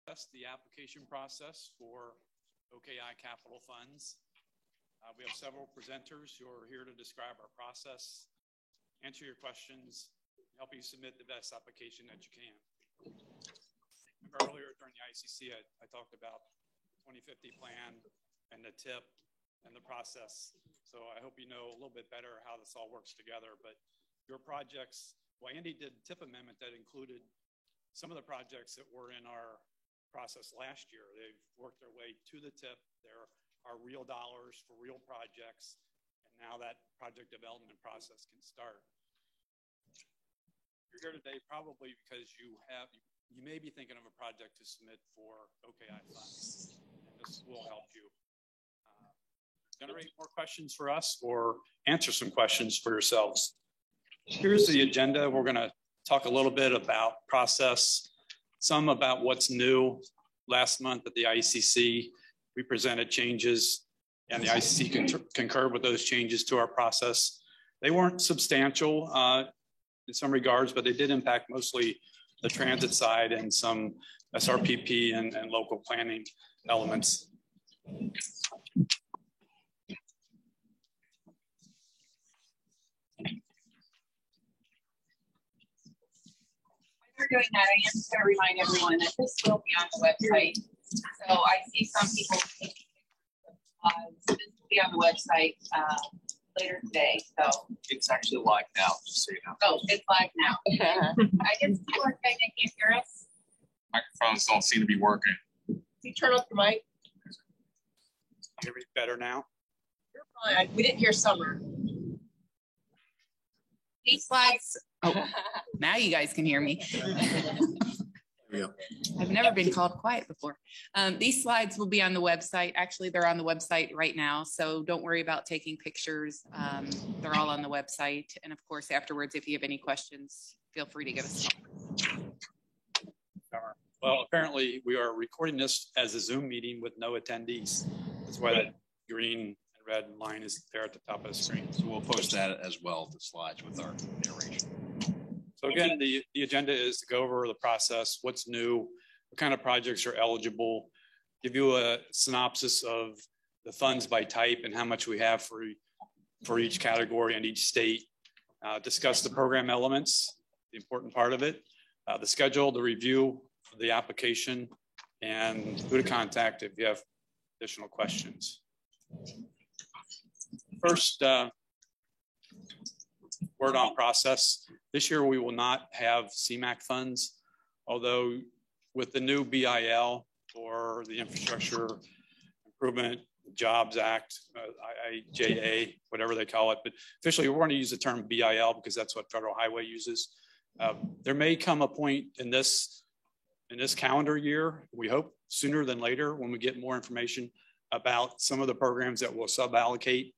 The application process for OKI capital funds. We have several presenters who are here to describe our process, answer your questions, help you submit the best application that you can. Earlier during the ICC, I talked about the 2050 plan and the TIP and the process. So I hope you know a little bit better how this all works together. But your projects, well, Andy did a TIP amendment that included some of the projects that were in our process last year. They've worked their way to the TIP. There are real dollars for real projects. And now that project development process can start. You're here today probably because you may be thinking of a project to submit for OKI funds. And this will help you generate more questions for us or answer some questions for yourselves. Here's the agenda. We're going to talk a little bit about process, some about what's new. Last month at the ICC, we presented changes and the ICC concurred with those changes to our process. They weren't substantial in some regards, but they did impact mostly the transit side and some SRPP and local planning elements. We're doing that. I am just going to remind everyone that this will be on the website. So I see some people taking this will be on the website later today. So it's actually live now, just so you know. Oh, it's live now. I guess people are saying they can't hear us. Microphones don't seem to be working. You turn off the mic. Hear me better now? You're fine. We didn't hear Summer. These slides. Oh, now you guys can hear me. Yeah. I've never been called quiet before. These slides will be on the website. Actually, they're on the website right now, so don't worry about taking pictures. They're all on the website. And of course, afterwards, if you have any questions, feel free to give us a call. Well, apparently we are recording this as a Zoom meeting with no attendees. That's why that green and red line is there at the top of the screen. So we'll post that as well, the slides with our narration. So again, the agenda is to go over the process, what's new, what kind of projects are eligible, give you a synopsis of the funds by type and how much we have for each category and each state, discuss the program elements, the important part of it, the schedule, the review, the application, and who to contact if you have additional questions. First, word on process. This year, we will not have CMAQ funds, although with the new BIL or the Infrastructure Improvement Jobs Act, IIJA, whatever they call it, but officially we're going to use the term BIL because that's what Federal Highway uses. There may come a point in this calendar year, we hope sooner than later, when we get more information about some of the programs that will sub-allocate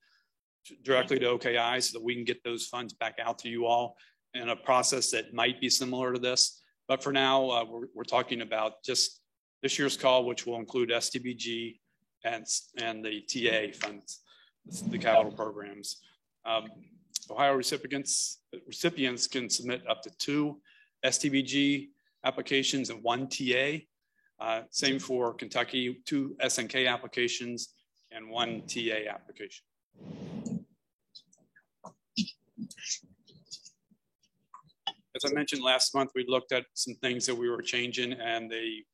directly to OKI so that we can get those funds back out to you all in a process that might be similar to this. But for now, we're talking about just this year's call, which will include STBG and the TA funds, the capital programs. Ohio recipients can submit up to 2 STBG applications and 1 TA. Same for Kentucky, 2 SNK applications and 1 TA application. As I mentioned last month, we looked at some things that we were changing, and they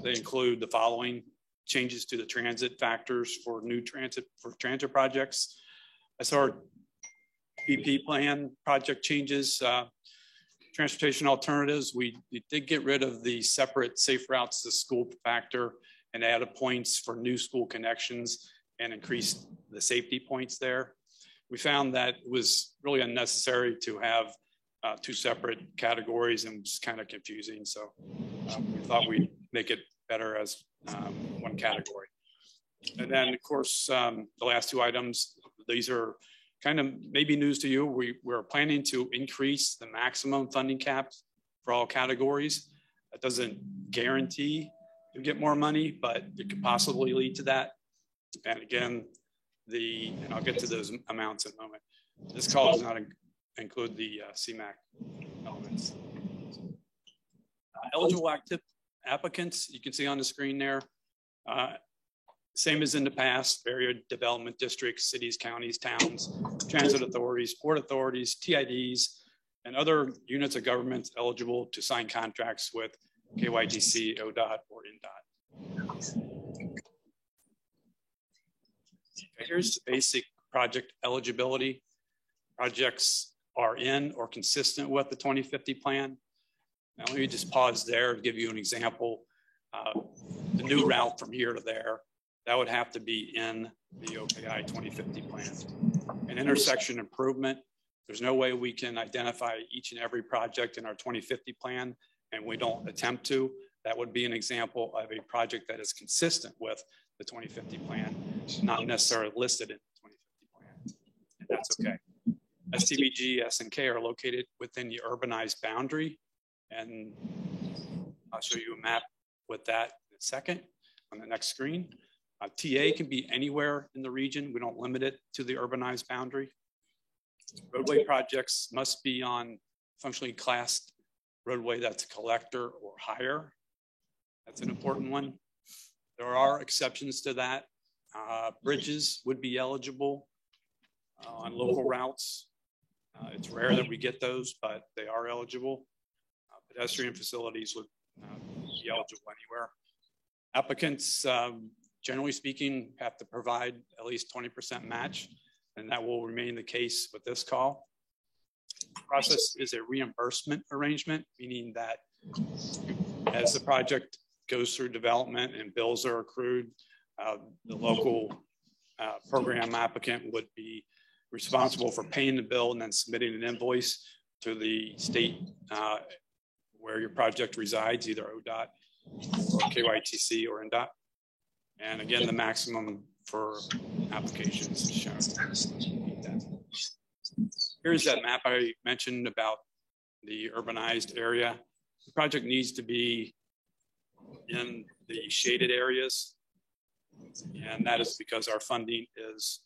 include the following: changes to the transit factors for transit projects. SRPP plan project changes, transportation alternatives. We did get rid of the separate safe routes to school factor and added points for new school connections and increased the safety points there. We found that it was really unnecessary to have 2 separate categories, and it was kind of confusing. So we thought we'd make it better as 1 category. And then, of course, the last 2 items, these are kind of maybe news to you. We're planning to increase the maximum funding cap for all categories. That doesn't guarantee you get more money, but it could possibly lead to that. And again, and I'll get to those amounts in a moment. This call does not include the CMAQ elements. Eligible Applicants, you can see on the screen there, same as in the past, area development districts, cities, counties, towns, transit authorities, port authorities, TIDs, and other units of government eligible to sign contracts with KYTC, ODOT, or NDOT. Here's the basic project eligibility. Projects are in or consistent with the 2050 plan. Now let me just pause there to give you an example. The new route from here to there, that would have to be in the OKI 2050 plan. An intersection improvement, there's no way we can identify each and every project in our 2050 plan, and we don't attempt to. That would be an example of a project that is consistent with the 2050 plan, not necessarily listed in the 2050 plan, and that's okay. STBG, SNK are located within the urbanized boundary, and I'll show you a map with that in a second on the next screen. TA can be anywhere in the region. We don't limit it to the urbanized boundary. Roadway projects must be on functionally classed roadway that's a collector or higher. That's an important one. There are exceptions to that. Bridges would be eligible on local routes. It's rare that we get those, but they are eligible. Pedestrian facilities would be eligible anywhere. Applicants, generally speaking, have to provide at least 20% match, and that will remain the case with this call. The process is a reimbursement arrangement, meaning that as the project goes through development and bills are accrued, the local program applicant would be responsible for paying the bill and then submitting an invoice to the state where your project resides, either ODOT or KYTC or NDOT. And again, the maximum for applications is shown. Here's that map I mentioned about the urbanized area. The project needs to be in the shaded areas, and that is because our funding is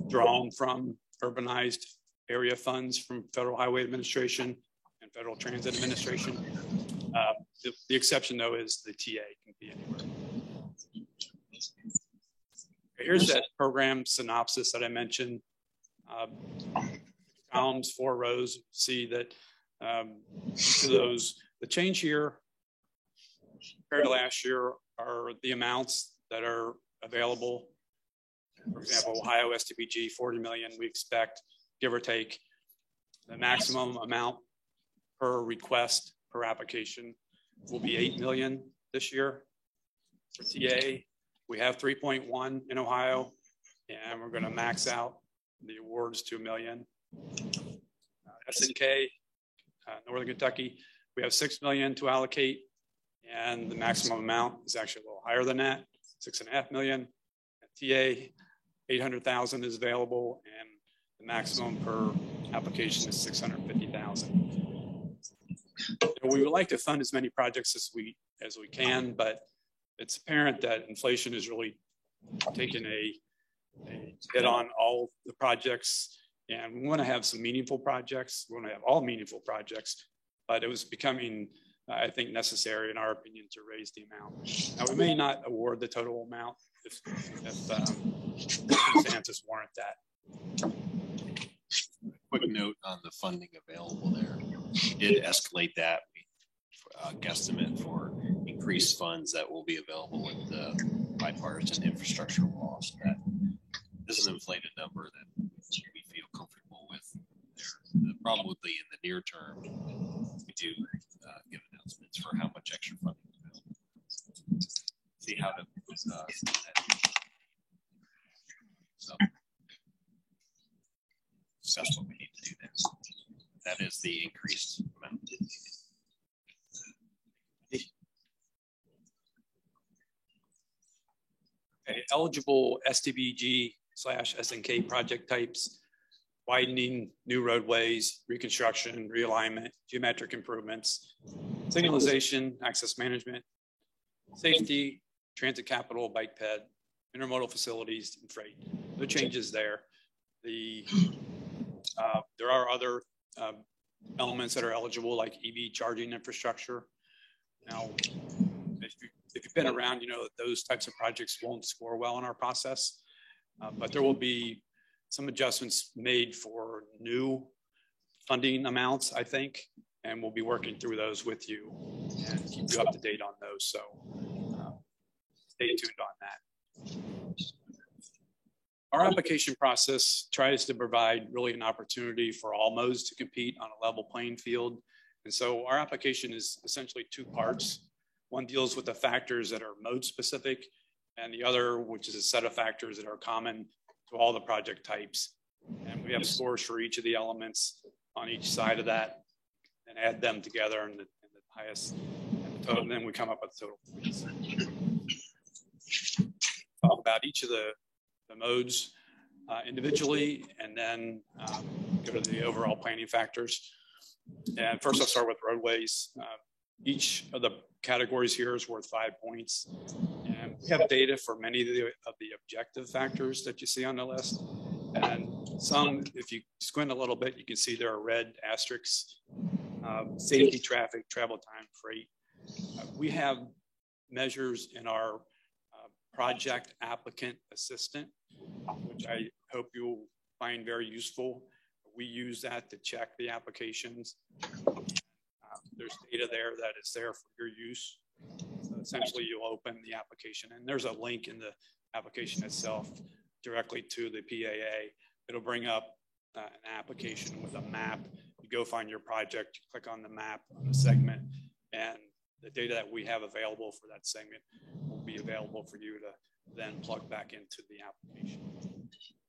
drawn from urbanized area funds from Federal Highway Administration and Federal Transit Administration. The exception, though, is the TA can be anywhere. Here's that program synopsis that I mentioned. Columns, 4 rows, see that each of those, the change here compared to last year are the amounts that are available. For example, Ohio STBG, 40 million, we expect, give or take. The maximum amount per request per application will be 8 million this year. For TA, we have 3.1 in Ohio, and we're going to max out the awards to $1 million. SNK, Northern Kentucky, we have 6 million to allocate, and the maximum amount is actually a little higher than that, 6.5 million. At TA, 800,000 is available, and the maximum per application is 650,000. We would like to fund as many projects as we can, but it's apparent that inflation is really taking a hit on all the projects, and we want to have some meaningful projects. We want to have all meaningful projects, but it was becoming, I think, necessary, in our opinion, to raise the amount. Now, we may not award the total amount if circumstances warrant that. Quick note on the funding available there. We did escalate that. We guesstimate for increased funds that will be available with the bipartisan infrastructure laws. That this is an inflated number that we feel comfortable with there. Probably in the near term, we do give announcements for how much extra funding is available. See how to so that's what we need to do there. That is the increased amount. Eligible STBG/SNK project types: widening, new roadways, reconstruction, realignment, geometric improvements, signalization, access management, safety, transit capital, bike ped, intermodal facilities, and freight. No changes there. There are other elements that are eligible, like EV charging infrastructure. Now, if you've been around, you know that those types of projects won't score well in our process, but there will be some adjustments made for new funding amounts, I think, and we'll be working through those with you and keep you up to date on those. So stay tuned on that. Our application process tries to provide really an opportunity for all modes to compete on a level playing field. And so our application is essentially two parts. One deals with the factors that are mode specific, and the other, which is a set of factors that are common to all the project types. And we have scores for each of the elements on each side of that and add them together in the highest total, and then we come up with total points. Talk about each of the modes individually, and then go to the overall planning factors. And first I'll start with roadways. Each of the categories here is worth 5 points. And we have data for many of the objective factors that you see on the list. And some, if you squint a little bit, you can see there are red asterisks. Safety, traffic, travel time, freight. We have measures in our project applicant assistant, which I hope you'll find very useful. We use that to check the applications. There's data there that is there for your use. So essentially, you'll open the application, and there's a link in the application itself directly to the PAA. It'll bring up an application with a map. You go find your project, you click on the map on the segment, and the data that we have available for that segment will be available for you to then plug back into the application.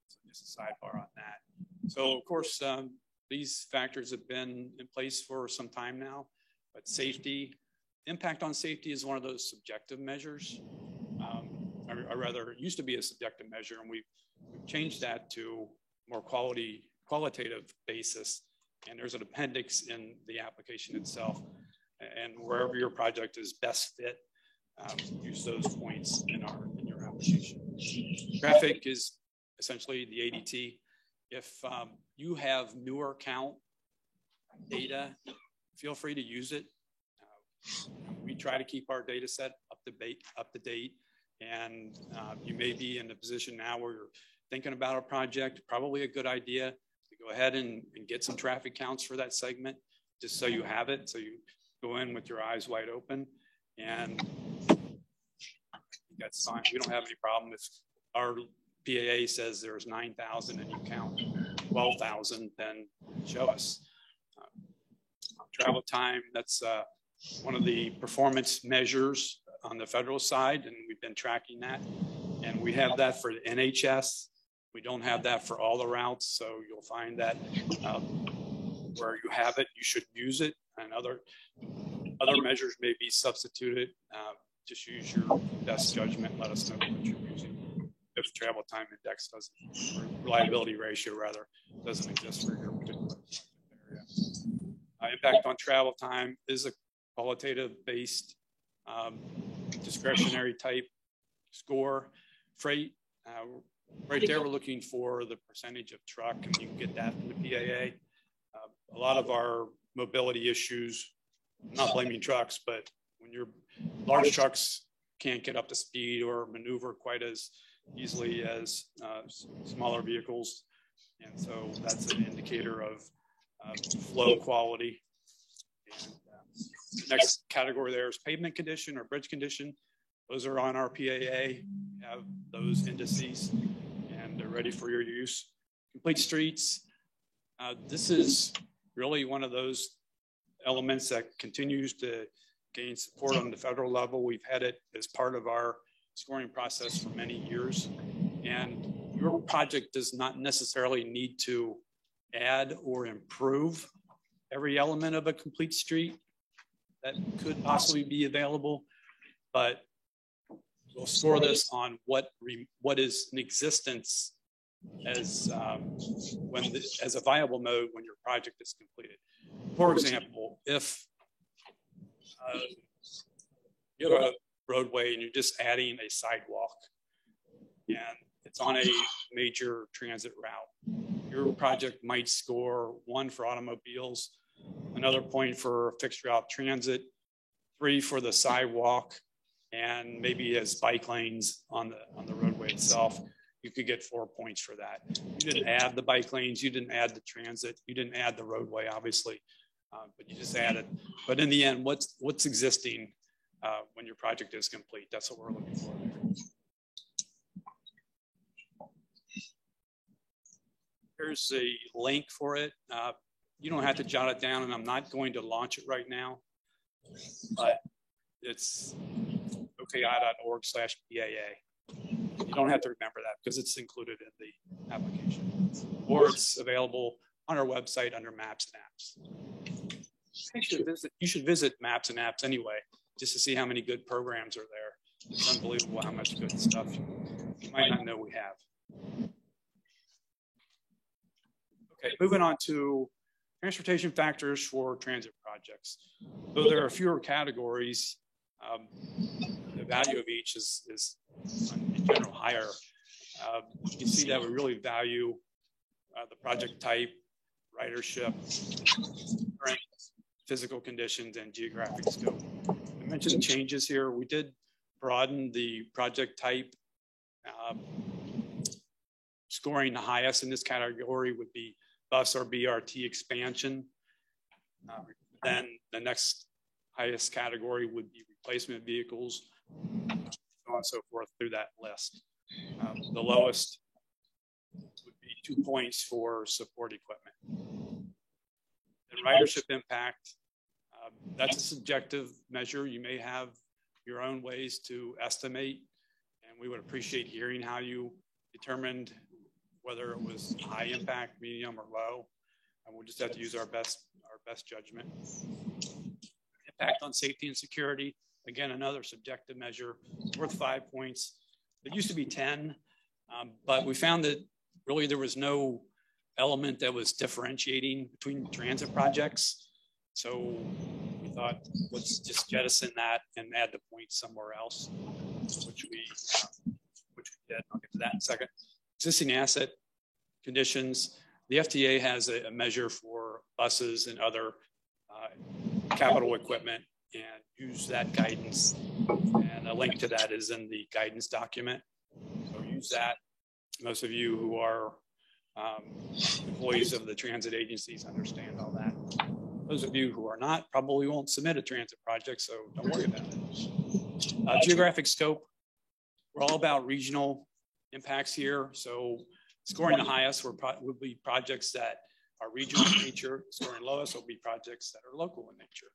So just a sidebar on that. So of course, these factors have been in place for some time now, but safety, impact on safety is one of those subjective measures. Or rather, it used to be a subjective measure, and we've changed that to more qualitative basis. And there's an appendix in the application itself. And wherever your project is best fit, use those points in your application. Traffic is essentially the ADT. If you have newer count data, feel free to use it. We try to keep our data set up to date, and you may be in a position now where you're thinking about a project. Probably a good idea to go ahead and get some traffic counts for that segment, just so you have it, so you go in with your eyes wide open. And that's fine. We don't have any problem if our PAA says there's 9,000 and you count 12,000, then show us. Travel time, that's one of the performance measures on the federal side, and we've been tracking that. And we have that for the NHS. We don't have that for all the routes, so you'll find that where you have it, you should use it, and other measures may be substituted. Just use your best judgment. Let us know what you're using. If travel time index doesn't, or reliability ratio rather, doesn't exist for your particular area. Impact on travel time is a qualitative based discretionary type score. Freight, right there we're looking for the percentage of truck, and you can get that from the PAA. A lot of our mobility issues, I'm not blaming trucks, but when your large trucks can't get up to speed or maneuver quite as easily as smaller vehicles. And so that's an indicator of flow quality. And, next category there is pavement condition or bridge condition. Those are on our PAA. We have those indices and they're ready for your use. Complete streets. This is really one of those elements that continues to gain support on the federal level. We've had it as part of our scoring process for many years. And your project does not necessarily need to add or improve every element of a complete street that could possibly be available, but we'll score this on what is in existence as as a viable mode when your project is completed. For example, if you have a roadway and you're just adding a sidewalk and it's on a major transit route, your project might score 1 for automobiles, another point for fixed route transit, 3 for the sidewalk, and maybe as bike lanes on the roadway itself, you could get 4 points for that. You didn't add the bike lanes, you didn't add the transit, you didn't add the roadway, obviously, but you just added. But in the end, what's existing when your project is complete? That's what we're looking for there. Here's a link for it. You don't have to jot it down, and I'm not going to launch it right now, but it's oki.org/BAA. You don't have to remember that because it's included in the application, or it's available on our website under Maps and Apps. You should visit Maps and Apps anyway, just to see how many good programs are there. It's unbelievable how much good stuff you might not know we have. Okay, moving on to transportation factors for transit projects. Though there are fewer categories, the value of each is in general higher. You can see that we really value the project type, ridership, strength, physical conditions, and geographic scope. I mentioned changes here. We did broaden the project type. Scoring the highest in this category would be bus or BRT expansion. Then the next highest category would be replacement vehicles, so on and so forth through that list. The lowest would be 2 points for support equipment. And ridership impact, that's a subjective measure. You may have your own ways to estimate, and we would appreciate hearing how you determined whether it was high impact, medium, or low. And we'll just have to use our best judgment. Impact on safety and security, again, another subjective measure, worth 5 points. It used to be 10, but we found that really there was no element that was differentiating between transit projects. So we thought, let's just jettison that and add the points somewhere else, which we did. I'll get to that in a second. Existing asset conditions. The FTA has a measure for buses and other capital equipment, and use that guidance. And a link to that is in the guidance document. So use that. Most of you who are employees of the transit agencies understand all that. Those of you who are not probably won't submit a transit project, so don't worry about it. Geographic scope. We're all about regional impacts here. So scoring the highest would be projects that are regional in nature. Scoring lowest will be projects that are local in nature.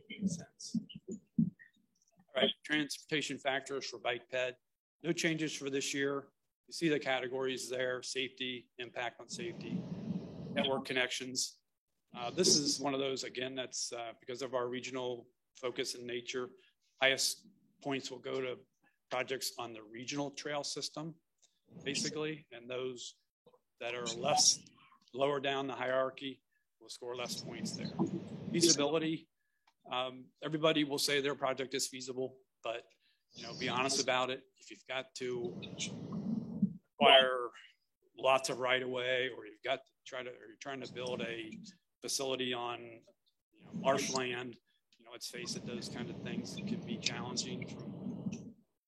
Makes sense. All right, transportation factors for bike ped. No changes for this year. You see the categories there: safety, impact on safety, network connections. This is one of those, again, that's because of our regional focus in nature. Highest points will go to projects on the regional trail system, basically, and those that are lower down the hierarchy will score less points there. Feasibility, everybody will say their project is feasible, but be honest about it. If you've got to acquire lots of right of way, or you're trying to build a facility on marshland, let's face it, those kind of things can be challenging from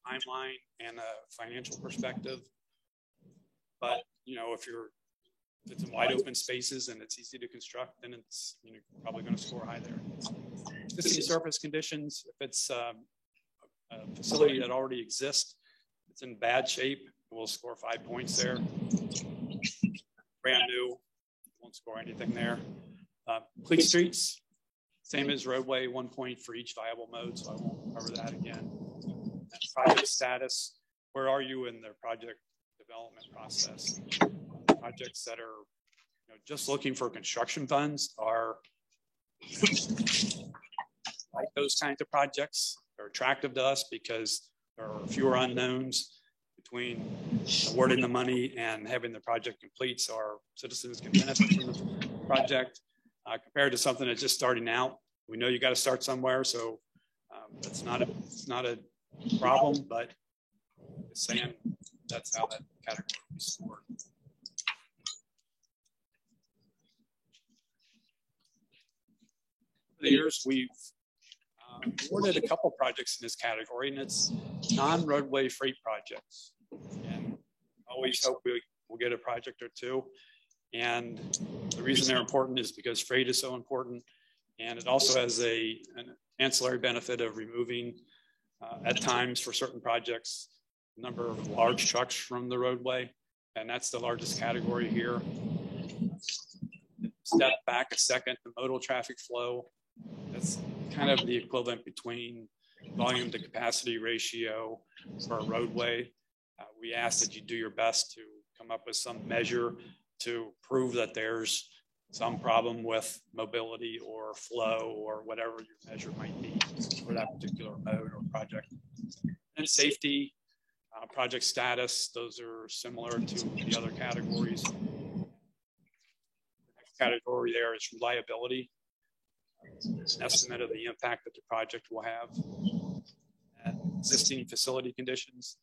timeline and a financial perspective. But if it's in wide open spaces and it's easy to construct, then it's probably going to score high there. Existing surface conditions, if it's a facility that already exists, it's in bad shape, we'll score 5 points there. Brand new, won't score anything there. Complete streets, same as roadway, 1 point for each viable mode, so I won't cover that again. Project status, where are you in the project development process? Projects that are just looking for construction funds are like those kinds of projects. They're attractive to us because there are fewer unknowns between awarding the money and having the project complete, so our citizens can benefit from the project, compared to something that's just starting out. We know you got to start somewhere, so it's not a problem, but it's saying that's how that category is scored. Over the years, we've awarded a couple projects in this category, and it's non-roadway freight projects. And always hope we'll get a project or two. And the reason they're important is because freight is so important. And it also has an ancillary benefit of removing, at times for certain projects, a number of large trucks from the roadway. And that's the largest category here. Step back a second, the modal traffic flow, that's kind of the equivalent between volume to capacity ratio for a roadway. We ask that you do your best to come up with some measure to prove that there's some problem with mobility or flow or whatever your measure might be for that particular mode or project. And safety, project status, those are similar to the other categories. The next category there is reliability, an estimate of the impact that the project will have, and existing facility conditions,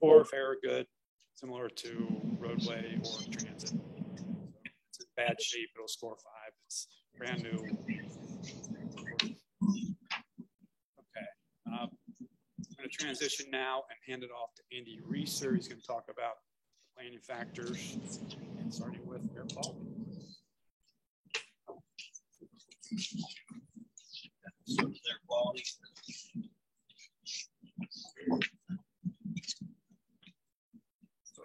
or fair good, similar to roadway or transit. So it's in bad shape, it'll score 5. It's brand new. Okay. I'm going to transition now and hand it off to Andy Reeser. He's going to talk about planning factors, and starting with air quality. Air quality.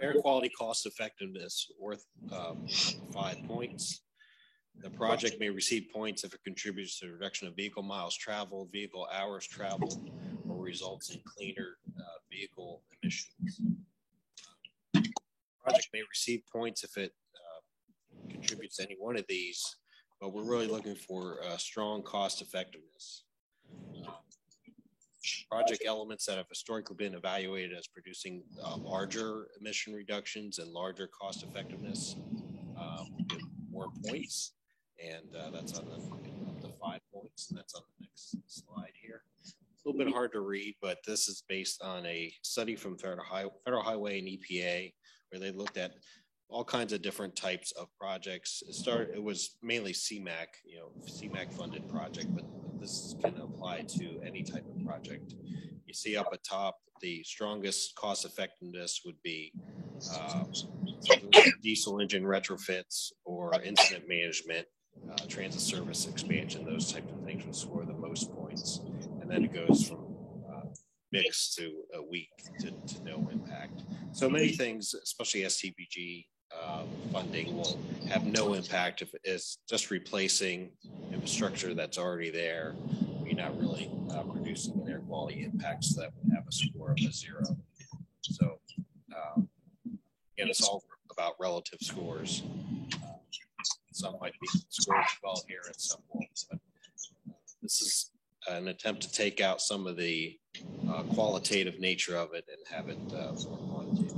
Air quality cost effectiveness worth 5 points. The project may receive points if it contributes to the reduction of vehicle miles traveled, vehicle hours traveled, or results in cleaner vehicle emissions. The project may receive points if it contributes to any one of these, but we're really looking for strong cost effectiveness. Project elements that have historically been evaluated as producing larger emission reductions and larger cost effectiveness get more points, and that's on the 5 points, and that's on the next slide here. It's a little bit hard to read, but this is based on a study from Federal Highway and EPA, where they looked at all kinds of different types of projects. It was mainly CMAQ, CMAQ funded project, but this can apply to any type of project. You see up at top, the strongest cost effectiveness would be diesel engine retrofits or incident management, transit service expansion, those types of things would score the most points. And then it goes from mixed to a weak to no impact. So many things, especially STBG funding, will have no impact if it's just replacing infrastructure that's already there. You're not really producing an air quality impact, so that would have a score of a 0. So again, it's all about relative scores. Some might be scored well here and some won't, but this is an attempt to take out some of the qualitative nature of it and have it more quantitative.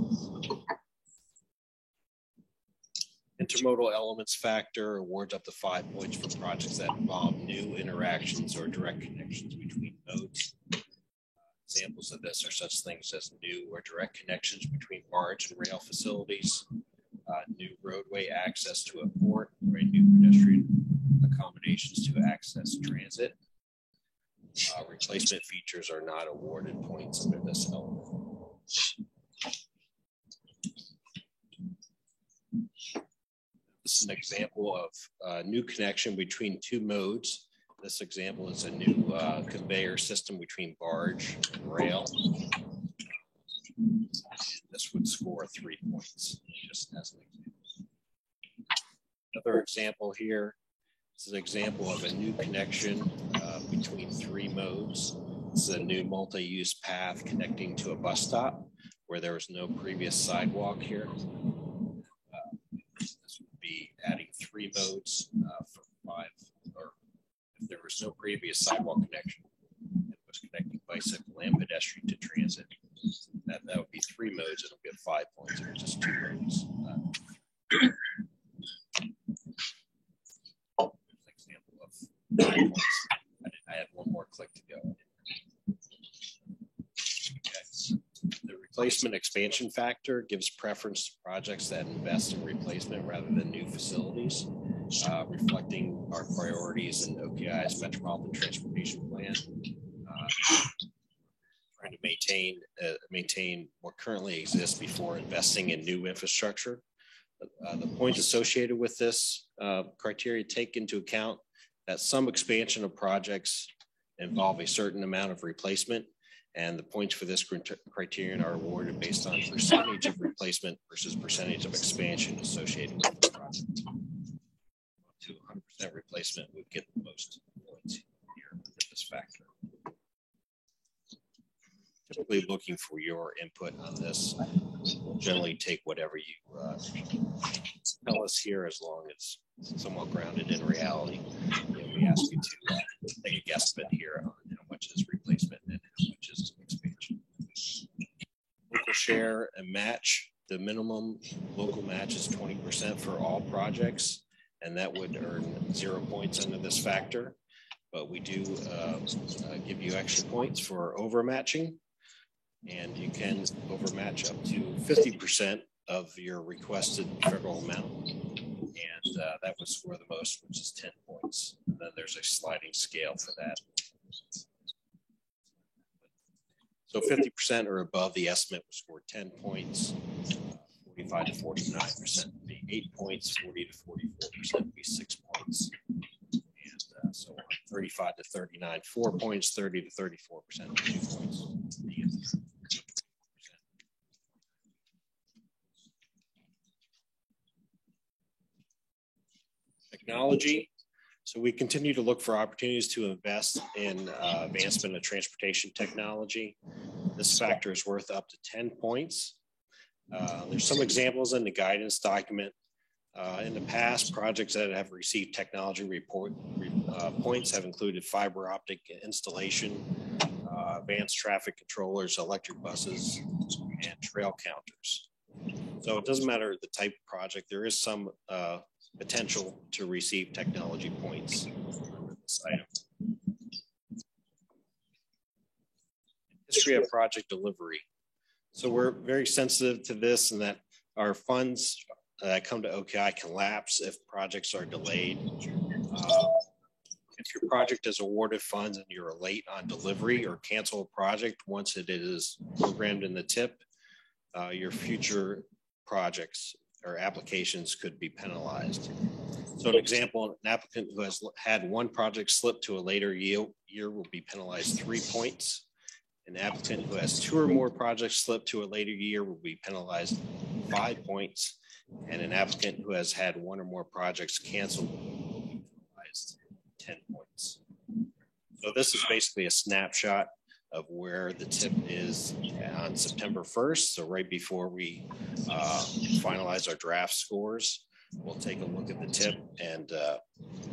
Intermodal elements factor awards up to 5 points for projects that involve new interactions or direct connections between nodes. Examples of this are such things as new or direct connections between barge and rail facilities, new roadway access to a port, or new pedestrian accommodations to access transit. Replacement features are not awarded points under this element. This is an example of a new connection between 2 modes. This example is a new conveyor system between barge and rail. This would score 3 points, just as an example. Another example here, this is an example of a new connection between 3 modes. This is a new multi-use path connecting to a bus stop where there was no previous sidewalk here. This would be adding 3 modes for 5, or if there was no previous sidewalk connection, it was connecting bicycle and pedestrian to transit. That would be 3 modes, it'll get 5 points, or just 2 modes. Example of 9 points. I had one more click to go. Okay. The replacement expansion factor gives preference to projects that invest in replacement rather than new facilities, reflecting our priorities in OPI's Metropolitan Transportation Plan. trying to maintain what currently exists before investing in new infrastructure. The points associated with this criteria take into account that some expansion of projects involve a certain amount of replacement, and the points for this criterion are awarded based on percentage of replacement versus percentage of expansion associated with the project. Up to 100% replacement would get the most points here with this factor. Typically looking for your input on this. We'll generally take whatever you tell us here, as long as it's somewhat grounded in reality. We ask you to take a guesstimate here on how much is replacement and how much is expansion. Local share and match. The minimum local match is 20% for all projects, and that would earn 0 points under this factor. But we do give you extra points for overmatching. And you can overmatch up to 50% of your requested federal amount. And that would score the most, which is 10 points. And then there's a sliding scale for that. So 50% or above the estimate would score 10 points, 45 to 49% would be 8 points, 40 to 44% would be 6 points. And so on, 35 to 39, 4 points, 30 to 34%, 2 points. Technology. So we continue to look for opportunities to invest in advancement of transportation technology. This factor is worth up to 10 points. There's some examples in the guidance document. In the past, projects that have received technology points have included fiber optic installation, advanced traffic controllers, electric buses, and trail counters. So it doesn't matter the type of project, there is some potential to receive technology points for this item. History of project delivery. So we're very sensitive to this, and that our funds that come to OKI can lapse if projects are delayed. If your project is awarded funds and you're late on delivery or cancel a project once it is programmed in the TIP, your future projects or applications could be penalized. So an example, an applicant who has had one project slip to a later year will be penalized 3 points. An applicant who has 2 or more projects slip to a later year will be penalized 5 points. And an applicant who has had 1 or more projects canceled will be penalized 10 points. So this is basically a snapshot of where the TIP is on September 1st. So right before we finalize our draft scores, we'll take a look at the TIP and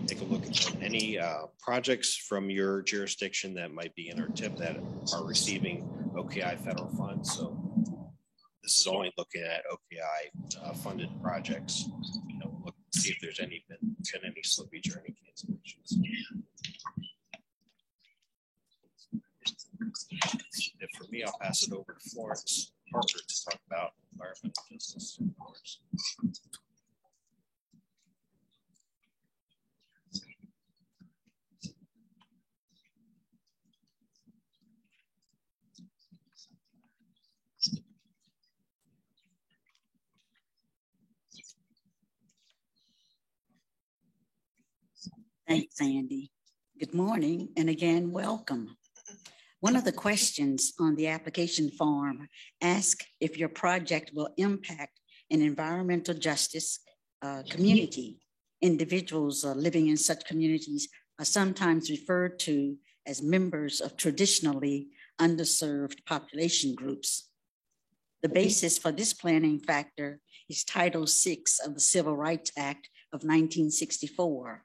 take a look at any projects from your jurisdiction that might be in our TIP that are receiving OKI federal funds. So this is only looking at OKI funded projects. Look, see if there's been any slippage or any cancellations. And for me, I'll pass it over to Florence Parker to talk about environmental justice. Thanks, Andy. Good morning, and again, welcome. One of the questions on the application form asks if your project will impact an environmental justice community. Individuals living in such communities are sometimes referred to as members of traditionally underserved population groups. The basis for this planning factor is Title VI of the Civil Rights Act of 1964,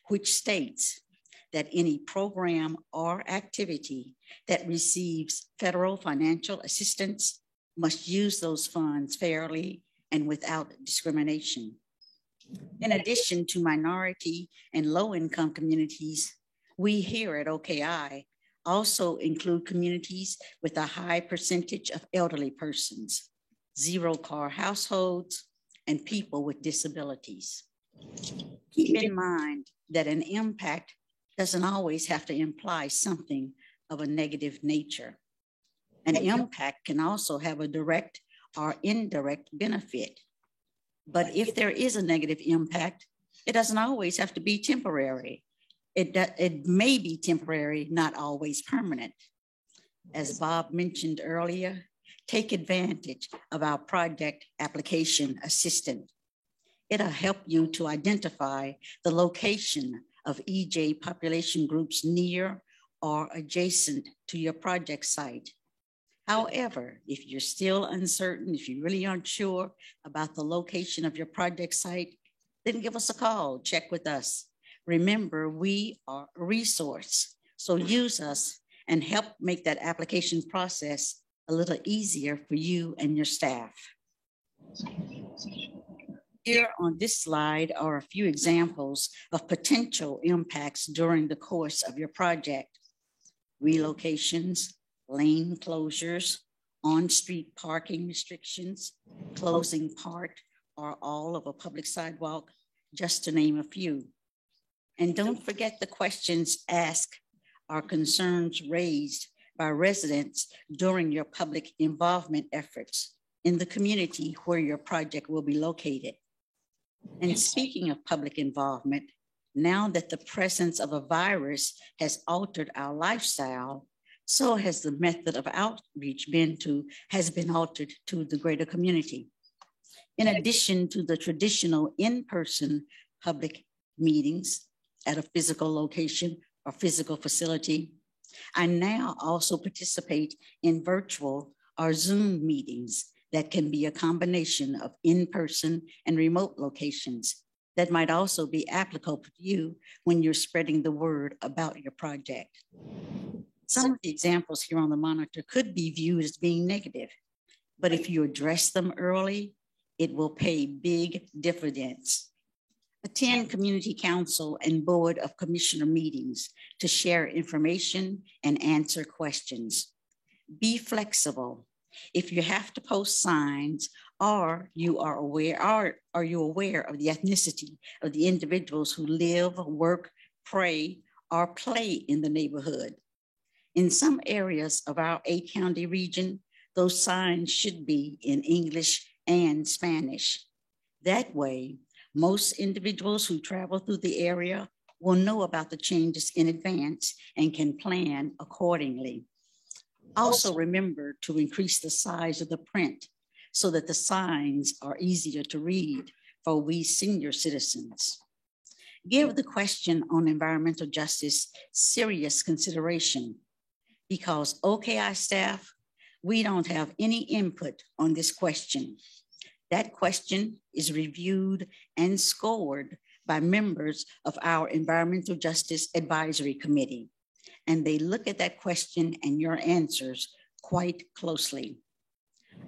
which states that any program or activity that receives federal financial assistance must use those funds fairly and without discrimination. In addition to minority and low-income communities, we here at OKI also include communities with a high percentage of elderly persons, zero-car households, and people with disabilities. Keep in mind that an impact doesn't always have to imply something of a negative nature. An impact can also have a direct or indirect benefit. But if there is a negative impact, it doesn't always have to be temporary. It may be temporary, not always permanent. As Bob mentioned earlier, take advantage of our project application assistant. It'll help you to identify the location of EJ population groups near or adjacent to your project site. However, if you're still uncertain, if you really aren't sure about the location of your project site, then give us a call, check with us. Remember, we are a resource, so use us and help make that application process a little easier for you and your staff. Here on this slide are a few examples of potential impacts during the course of your project. Relocations, lane closures, on-street parking restrictions, closing part or all of a public sidewalk, just to name a few. And don't forget the questions asked or concerns raised by residents during your public involvement efforts in the community where your project will be located. And speaking of public involvement, now that the presence of a virus has altered our lifestyle, so has the method of outreach has been altered to the greater community. In addition to the traditional in-person public meetings at a physical location or physical facility, I now also participate in virtual or Zoom meetings that can be a combination of in-person and remote locations that might also be applicable to you when you're spreading the word about your project. Some of the examples here on the monitor could be viewed as being negative, but if you address them early, it will pay big dividends. Attend community council and board of commissioner meetings to share information and answer questions. Be flexible. If you have to post signs or you are aware, are you aware of the ethnicity of the individuals who live, work, pray, or play in the neighborhood? In some areas of our 8-county region, those signs should be in English and Spanish. That way, most individuals who travel through the area will know about the changes in advance and can plan accordingly. Also remember to increase the size of the print so that the signs are easier to read for we senior citizens. Give the question on environmental justice serious consideration, because OKI staff, we don't have any input on this question. That question is reviewed and scored by members of our Environmental Justice Advisory Committee, and they look at that question and your answers quite closely.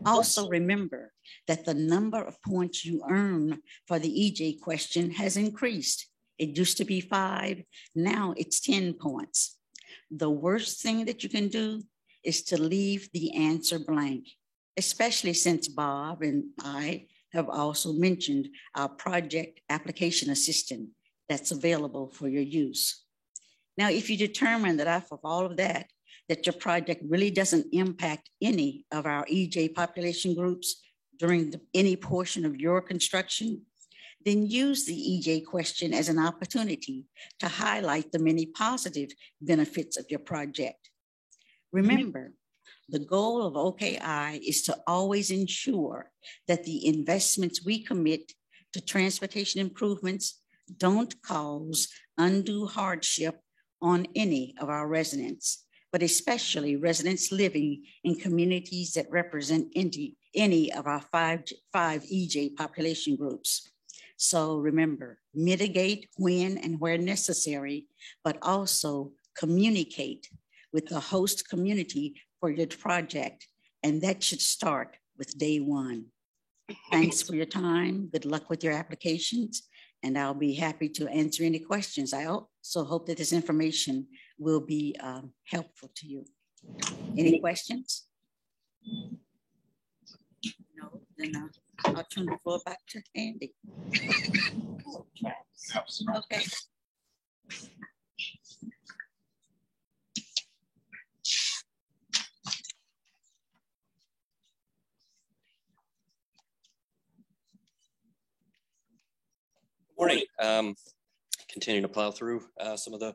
Also remember that the number of points you earn for the EJ question has increased. It used to be 5, now it's 10 points. The worst thing that you can do is to leave the answer blank, especially since Bob and I have also mentioned our project application assistant that's available for your use. Now, if you determine that after all of that, that your project really doesn't impact any of our EJ population groups during any portion of your construction, then use the EJ question as an opportunity to highlight the many positive benefits of your project. Remember, the goal of OKI is to always ensure that the investments we commit to transportation improvements don't cause undue hardship on any of our residents, but especially residents living in communities that represent any of our five EJ population groups. So remember, mitigate when and where necessary, but also communicate with the host community for your project. And that should start with day one. Thanks for your time. Good luck with your applications. And I'll be happy to answer any questions. I also hope that this information will be helpful to you. Any questions? No, then I'll turn the floor back to Andy. Okay. Continuing to plow through some of the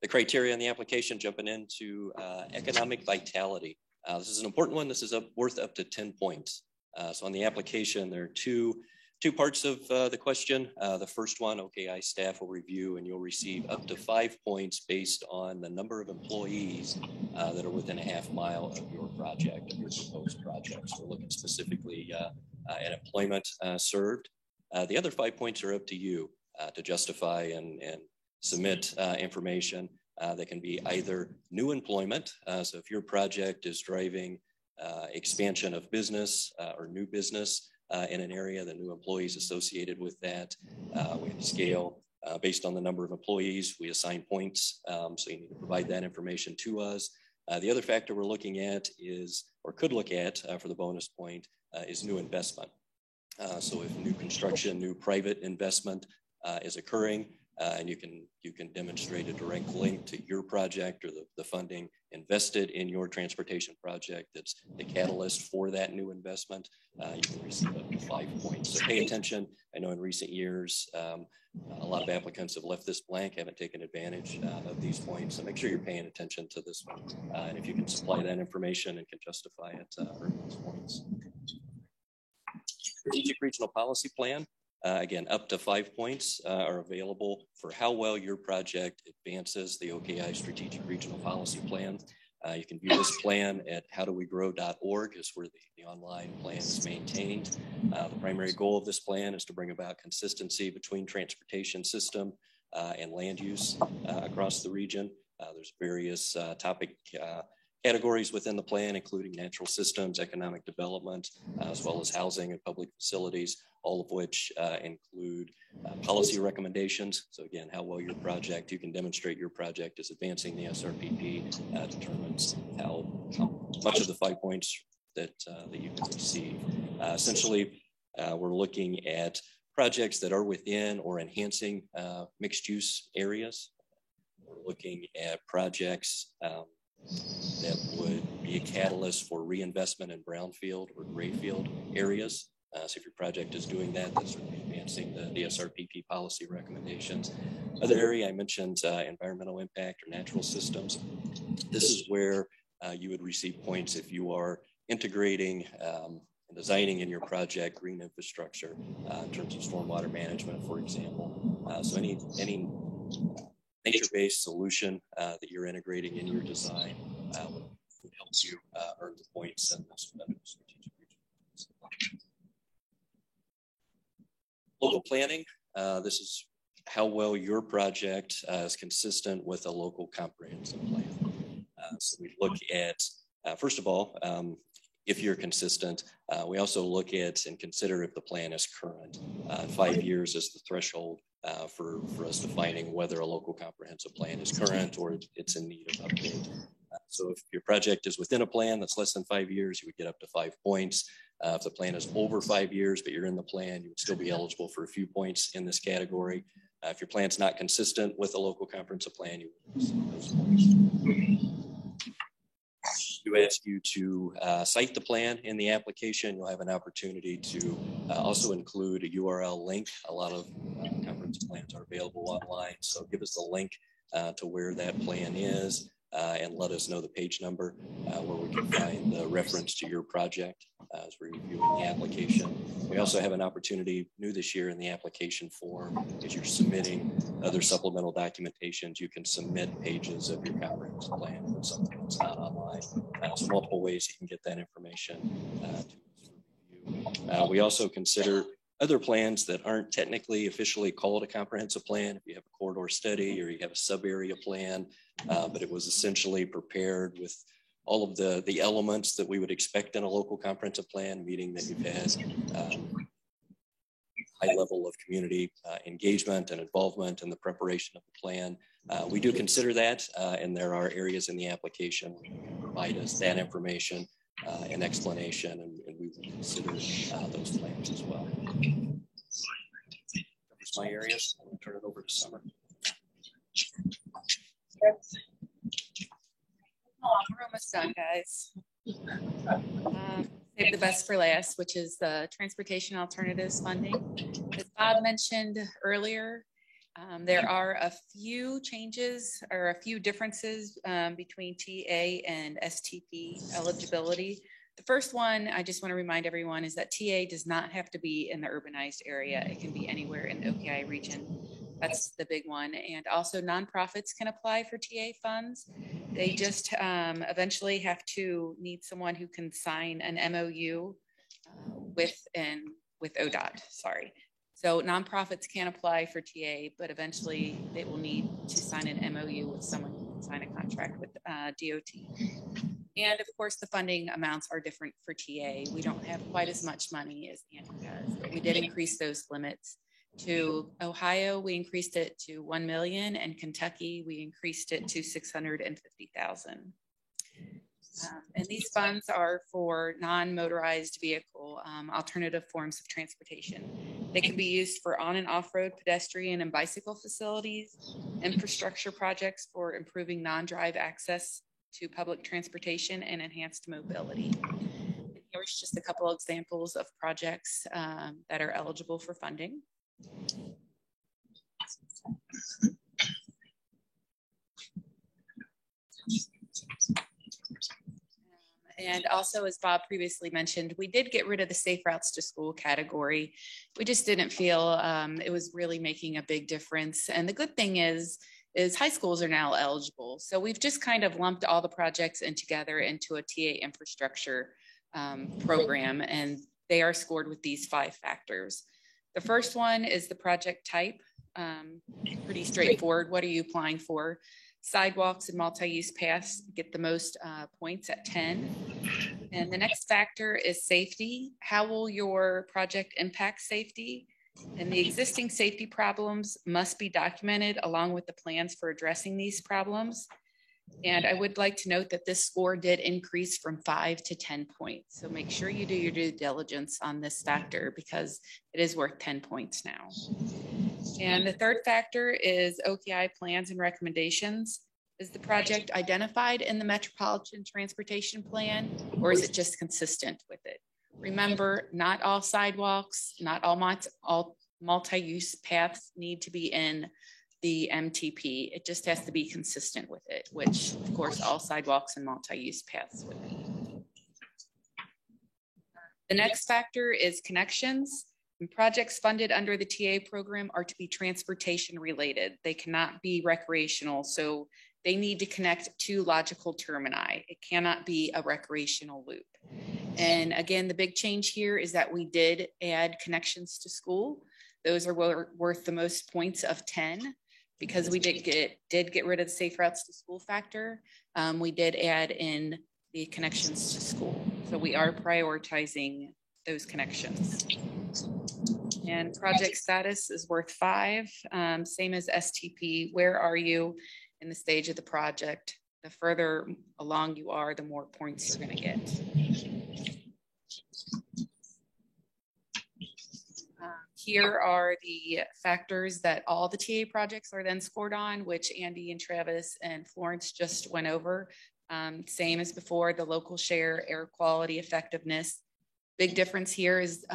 criteria in the application, jumping into economic vitality. This is an important one. This is worth up to 10 points. So on the application, there are two parts of the question. The first one, OKI staff will review and you'll receive up to 5 points based on the number of employees that are within a half mile of your project, of your proposed project. So we're looking specifically at employment served. The other 5 points are up to you to justify and submit information that can be either new employment. So if your project is driving expansion of business or new business in an area, the new employees associated with that, we have a scale based on the number of employees. We assign points, so you need to provide that information to us. The other factor we're looking at is, or could look at for the bonus point, is new investment. So if new construction, new private investment is occurring, and you can demonstrate a direct link to your project or the funding invested in your transportation project that's the catalyst for that new investment, you can receive up to 5 points. So pay attention. I know in recent years, a lot of applicants have left this blank, haven't taken advantage of these points. So make sure you're paying attention to this one. And if you can supply that information and can justify it, earn those points. Strategic Regional Policy Plan. Again, up to 5 points are available for how well your project advances the OKI Strategic Regional Policy Plan. You can view this plan at howdowegrow.org is where the online plan is maintained. The primary goal of this plan is to bring about consistency between transportation system and land use across the region. There's various topic categories within the plan, including natural systems, economic development, as well as housing and public facilities, all of which include policy recommendations. So again, how well your project, you can demonstrate your project is advancing the SRPP determines how much of the 5 points that you can receive. Essentially, we're looking at projects that are within or enhancing mixed use areas. We're looking at projects that would be a catalyst for reinvestment in brownfield or grayfield areas. So if your project is doing that, that's certainly advancing the SRPP policy recommendations. Other area I mentioned, environmental impact or natural systems. This is where you would receive points if you are integrating and designing in your project green infrastructure in terms of stormwater management, for example. So any nature-based solution that you're integrating in your design would help you earn the points and strategic region. Local planning, this is how well your project is consistent with a local comprehensive plan. So we look at, first of all, if you're consistent, we also look at and consider if the plan is current. 5 years is the threshold for us defining whether a local comprehensive plan is current or it's in need of update. So if your project is within a plan that's less than 5 years, you would get up to 5 points. If the plan is over 5 years, but you're in the plan, you would still be eligible for a few points in this category. If your plan's not consistent with a local comprehensive plan, you would receive those points. We ask you to cite the plan in the application. You'll have an opportunity to also include a URL link. A lot of comprehensive plans are available online, so give us a link to where that plan is and let us know the page number where we can find the reference to your project as we're reviewing the application. We also have an opportunity new this year in the application form. As you're submitting other supplemental documentations, you can submit pages of your comprehensive plan for something that's not online. So multiple ways you can get that information to review. We also consider other plans that aren't technically officially called a comprehensive plan. If you have a corridor study or you have a sub-area plan, but it was essentially prepared with all of the elements that we would expect in a local comprehensive plan, meaning that you've had high level of community engagement and involvement in the preparation of the plan. We do consider that, and there are areas in the application where you can provide us that information and explanation, and we will consider those plans as well. That's my areas. I'm going to turn it over to Summer. Oh, we're almost done, guys. Save the best for last, which is the transportation alternatives funding. As Bob mentioned earlier, There are a few changes or a few differences between TA and STP eligibility. The first one, I just want to remind everyone, is that TA does not have to be in the urbanized area. It can be anywhere in the OPI region. That's the big one. And also nonprofits can apply for TA funds. They just eventually have to need someone who can sign an MOU with ODOT, sorry. So nonprofits can apply for TA, but eventually they will need to sign an MOU with someone who can sign a contract with DOT. And of course, the funding amounts are different for TA. We don't have quite as much money as Andy does, but we did increase those limits. To Ohio, we increased it to 1 million, and Kentucky, we increased it to 650,000. And these funds are for non-motorized vehicle alternative forms of transportation. They can be used for on and off-road pedestrian and bicycle facilities, infrastructure projects for improving non-drive access to public transportation and enhanced mobility. And here's just a couple of examples of projects that are eligible for funding. And also, as Bob previously mentioned, we did get rid of the Safe Routes to School category. We just didn't feel it was really making a big difference. And the good thing is high schools are now eligible. So we've just kind of lumped all the projects in together into a TA infrastructure program, and they are scored with these 5 factors. The first one is the project type. Pretty straightforward. What are you applying for? Sidewalks and multi-use paths get the most points at 10. And the next factor is safety. How will your project impact safety? And the existing safety problems must be documented along with the plans for addressing these problems. And I would like to note that this score did increase from 5 to 10 points. So make sure you do your due diligence on this factor because it is worth 10 points now. And the third factor is OPI plans and recommendations. Is the project identified in the Metropolitan Transportation Plan, or is it just consistent with it? Remember, not all sidewalks, not all multi-use paths need to be in the MTP. It just has to be consistent with it, which of course all sidewalks and multi-use paths would be. The next factor is connections. And projects funded under the TA program are to be transportation related. They cannot be recreational. So they need to connect to logical termini. It cannot be a recreational loop. And again, the big change here is that we did add connections to school. Those are worth the most points of 10 because we did get rid of the Safe Routes to School factor. We did add in the connections to school. So we are prioritizing those connections. And project status is worth 5, same as STP. Where are you in the stage of the project? The further along you are, the more points you're going to get. Here are the factors that all the TA projects are then scored on, which Andy and Travis and Florence just went over. Same as before, the local share, air quality, effectiveness. Big difference here is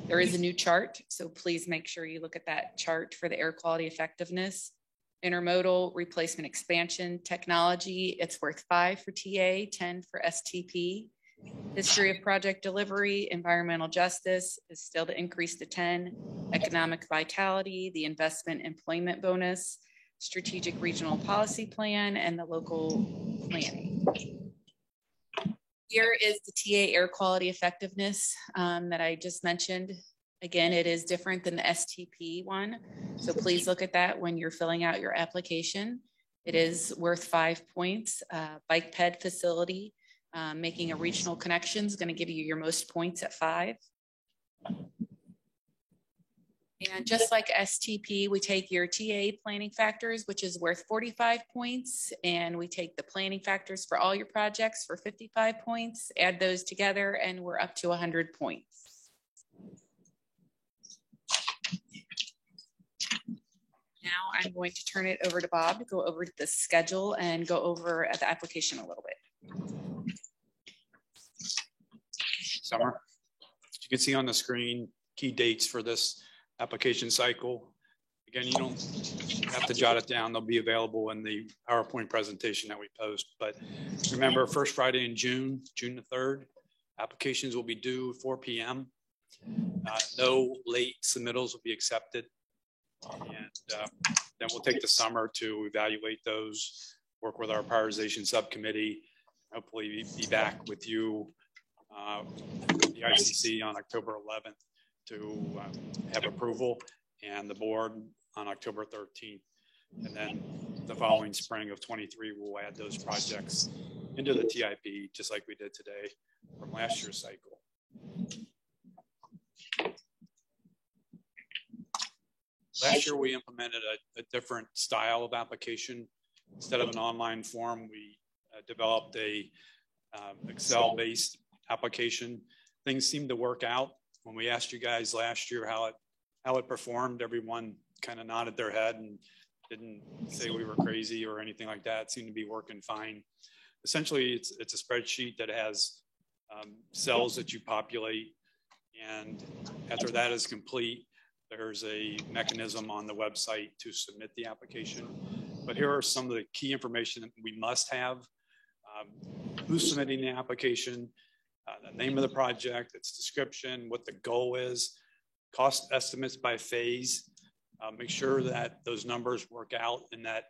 there is a new chart, so please make sure you look at that chart for the air quality effectiveness. Intermodal, replacement expansion, technology, it's worth 5 for TA, 10 for STP. History of project delivery, environmental justice is still to increase to 10. Economic vitality, the investment employment bonus, strategic regional policy plan, and the local planning. Here is the TA air quality effectiveness that I just mentioned. Again, it is different than the STP one. So please look at that when you're filling out your application. It is worth 5 points. Bike ped facility, making a regional connection is going to give you your most points at 5. And just like STP, we take your TA planning factors, which is worth 45 points. And we take the planning factors for all your projects for 55 points, add those together, and we're up to 100 points. Now I'm going to turn it over to Bob to go over the schedule and go over the application a little bit. Summer, you can see on the screen key dates for this application cycle. Again, you don't have to jot it down. They'll be available in the PowerPoint presentation that we post. But remember, first Friday in June, June the 3rd, applications will be due 4 p.m. No late submittals will be accepted. And then we'll take the summer to evaluate those, work with our prioritization subcommittee, hopefully be back with you, the ICC on October 11th to have approval, and the board on October 13th. And then the following spring of 23, we'll add those projects into the TIP, just like we did today from last year's cycle. Last year, we implemented a different style of application. Instead of an online form, we developed a Excel-based application. Things seemed to work out. When we asked you guys last year how it performed, everyone kind of nodded their head and didn't say we were crazy or anything like that. It seemed to be working fine. Essentially, it's a spreadsheet that has cells that you populate, and after that is complete, there's a mechanism on the website to submit the application. But here are some of the key information that we must have. Who's submitting the application, the name of the project, its description, what the goal is, cost estimates by phase. Make sure that those numbers work out and that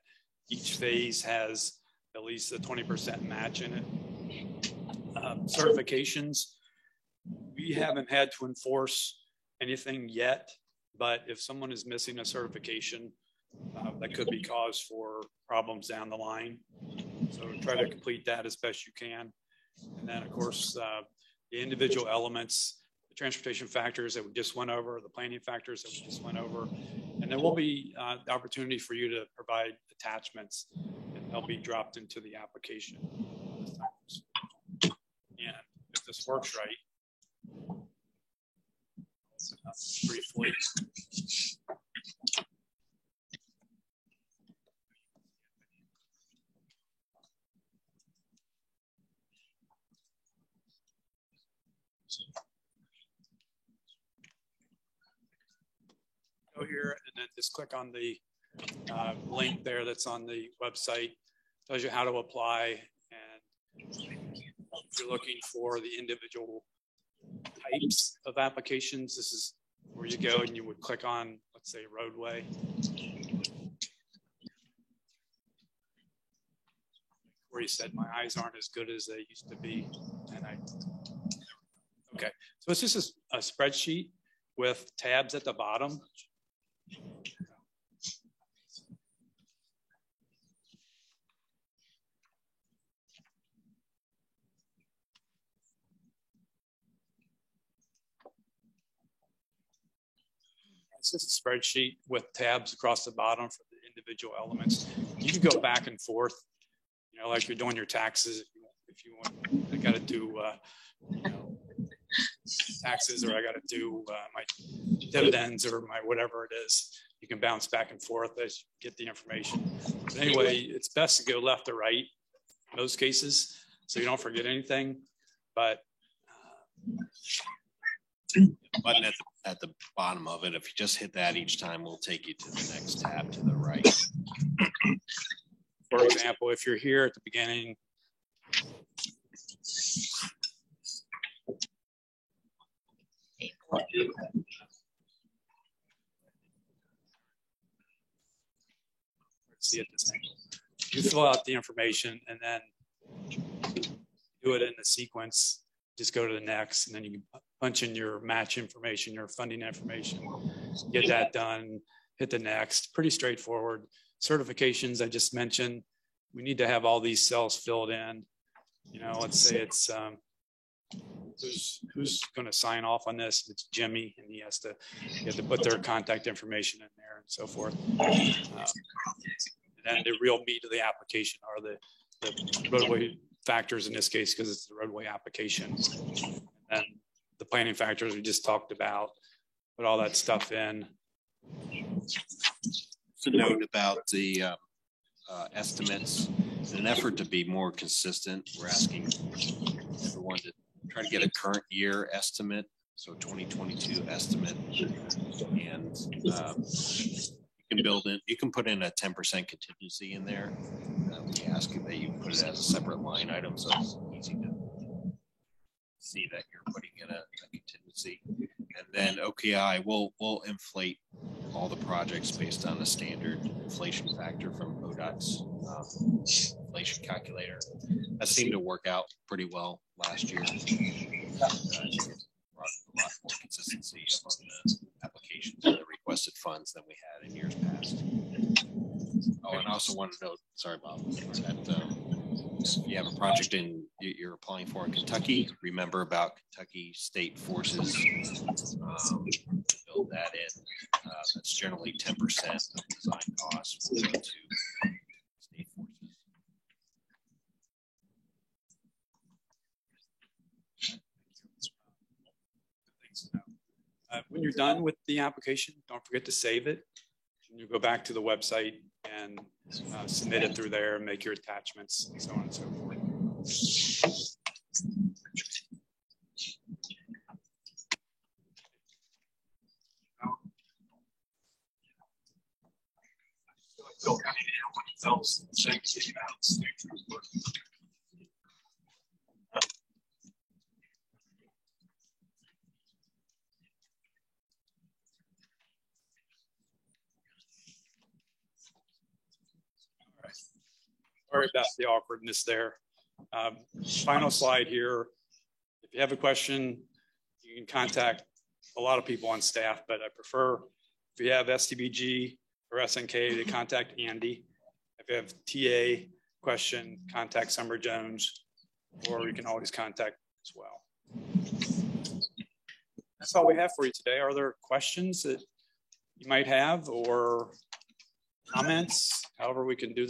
each phase has at least a 20% match in it. Certifications, we haven't had to enforce anything yet, but if someone is missing a certification, that could be cause for problems down the line. So try to complete that as best you can. And then, of course, the individual elements, the transportation factors that we just went over, the planning factors that we just went over. And there will be the opportunity for you to provide attachments, and they'll be dropped into the application. And if this works right, briefly. Go here and then just click on the link there that's on the website. Tells you how to apply, and if you're looking for the individual types of applications, this is where you go and you would click on, let's say, roadway. Where you said my eyes aren't as good as they used to be, and okay, so it's just a spreadsheet with tabs at the bottom. It's just a spreadsheet with tabs across the bottom for the individual elements. You can go back and forth, you know, like you're doing your taxes. If you want, I got to do, you know, taxes, or I got to do my dividends, or my whatever it is. You can bounce back and forth as you get the information. But anyway, it's best to go left to right in most cases, so you don't forget anything. But button at the bottom of it, if you just hit that each time, will take you to the next tab to the right. For example, if you're here at the beginning, see it this angle. You fill out the information and then do it in the sequence. Just go to the next, and then you can punch in your match information, your funding information, get that done, hit the next. Pretty straightforward. Certifications, I just mentioned, we need to have all these cells filled in. You know, let's say it's who's going to sign off on this? It's Jimmy, and you have to put their contact information in there and so forth. And then the real meat of the application are the roadway factors in this case, because it's the roadway application. And the planning factors we just talked about, put all that stuff in. It's a note about the estimates. In an effort to be more consistent, we're asking everyone to try to get a current year estimate, so 2022 estimate, and you can build in, you can put in a 10% contingency in there. We ask that you put it as a separate line item, so it's easy to see that you're putting in a contingency. And then OKI will inflate all the projects based on the standard inflation factor from ODOT's inflation calculator. That seemed to work out pretty well last year. Brought a lot more consistency among the applications and the requested funds than we had in years past. Oh, and I also want to note, sorry, Bob, that if you have a project you're applying for in Kentucky, remember about Kentucky State Forces. Build that in. That's generally 10% of design costs will go to state forces. When you're done with the application, don't forget to save it. You go back to the website and submit it through there and make your attachments and so on and so forth. Sorry about the awkwardness there. Final slide here. If you have a question, you can contact a lot of people on staff, but I prefer if you have STBG or SNK to contact Andy. If you have TA question, contact Summer Jones, or you can always contact as well. That's all we have for you today. Are there questions that you might have or comments? However we can do this.